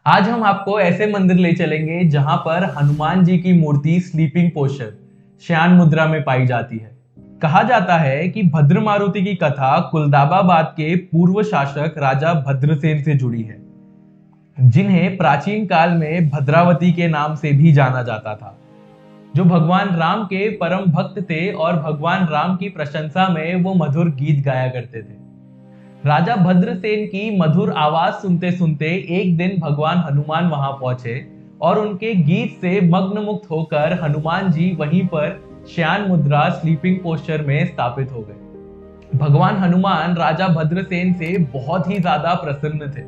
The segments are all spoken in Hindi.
आज हम आपको ऐसे मंदिर ले चलेंगे जहां पर हनुमान जी की मूर्ति स्लीपिंग पोस्चर शयन मुद्रा में पाई जाती है। कहा जाता है कि भद्र मारुति की कथा कुलदाबाबाद के पूर्व शासक राजा भद्रसेन से जुड़ी है, जिन्हें प्राचीन काल में भद्रावती के नाम से भी जाना जाता था, जो भगवान राम के परम भक्त थे और भगवान राम की प्रशंसा में वो मधुर गीत गाया करते थे। राजा भद्रसेन की मधुर आवाज सुनते सुनते एक दिन भगवान हनुमान वहां पहुंचे और उनके गीत से मग्न मुक्त होकर हनुमान जी वहीं पर शयन मुद्रा स्लीपिंग पोस्चर में स्थापित हो गए। भगवान हनुमान राजा भद्रसेन से बहुत ही ज्यादा प्रसन्न थे।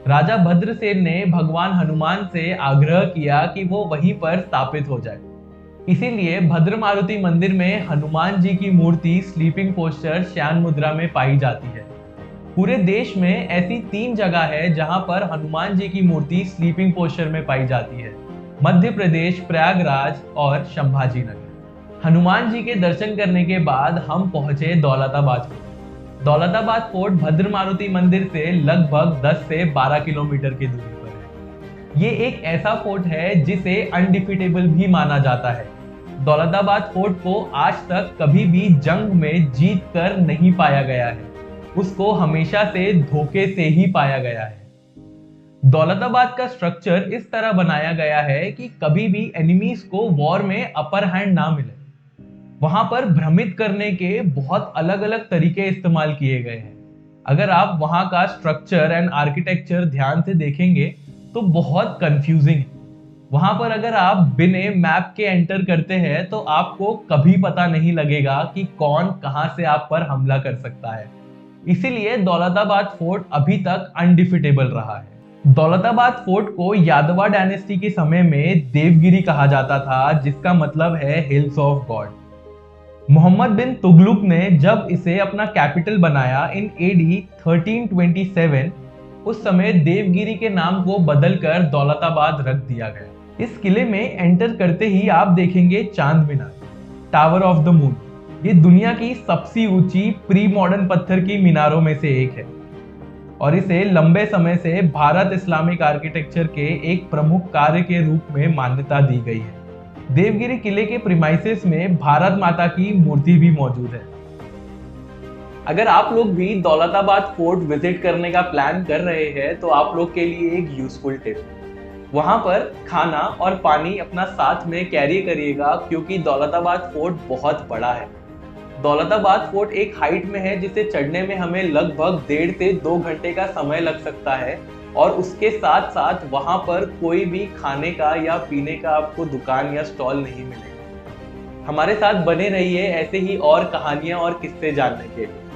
राजा भद्रसेन ने भगवान हनुमान से आग्रह किया कि वो वहीं पर स्थापित हो जाए। इसीलिए भद्र मारुति मंदिर में हनुमान जी की मूर्ति स्लीपिंग पोस्चर शयन मुद्रा में पाई जाती है। पूरे देश में ऐसी 3 जगह है जहां पर हनुमान जी की मूर्ति स्लीपिंग पोस्चर में पाई जाती है: मध्य प्रदेश, प्रयागराज और संभाजी नगर। हनुमान जी के दर्शन करने के बाद हम पहुंचे दौलताबाद फोर्ट। दौलताबाद फोर्ट भद्र मारुति मंदिर से लगभग 10 से 12 किलोमीटर की दूरी पर है। ये एक ऐसा फोर्ट है जिसे अनडिफीटेबल भी माना जाता है। दौलताबाद फोर्ट को आज तक कभी भी जंग में जीत कर नहीं पाया गया है, उसको हमेशा से धोखे से ही पाया गया है। दौलताबाद का स्ट्रक्चर इस तरह बनाया गया है कि कभी भी एनिमीज को वॉर में अपर हैंड ना मिले। वहां पर भ्रमित करने के बहुत अलग अलग तरीके इस्तेमाल किए गए हैं। अगर आप वहां का स्ट्रक्चर एंड आर्किटेक्चर ध्यान से देखेंगे तो बहुत कंफ्यूजिंग है। वहां पर अगर आप बिना मैप के एंटर करते हैं तो आपको कभी पता नहीं लगेगा कि कौन कहां से आप पर हमला कर सकता है। इसीलिए दौलताबाद फोर्ट अभी तक अनडिफिटेबल रहा है। दौलताबाद फोर्ट को यादवा डायनेस्टी के समय में देवगिरी कहा जाता था, जिसका मतलब है हिल्स ऑफ गॉड। मोहम्मद बिन तुगलक ने जब इसे अपना कैपिटल बनाया इन एडी 1327, उस समय देवगिरी के नाम को बदलकर दौलताबाद रख दिया गया। इस किले में एंटर करते ही आप देखेंगे चांद मीनार, टावर ऑफ द मून। ये दुनिया की सबसे ऊंची प्री मॉडर्न पत्थर की मीनारों में से एक है और इसे लंबे समय से भारत इस्लामिक आर्किटेक्चर के एक प्रमुख कार्य के रूप में मान्यता दी गई है। देवगिरी किले के प्रीमाइसेस में भारत माता की मूर्ति भी मौजूद है। अगर आप लोग भी दौलताबाद फोर्ट विजिट करने का प्लान कर रहे हैं तो आप लोग के लिए एक यूजफुल टिप: वहां पर खाना और पानी अपना साथ में कैरी करिएगा, क्योंकि दौलताबाद फोर्ट बहुत बड़ा है। दौलताबाद फोर्ट एक हाइट में है जिसे चढ़ने में हमें लगभग 1.5 से 2 घंटे का समय लग सकता है, और उसके साथ साथ वहां पर कोई भी खाने का या पीने का आपको दुकान या स्टॉल नहीं मिलेगा। हमारे साथ बने रहिए ऐसे ही और कहानियां और किस्से जानने के लिए।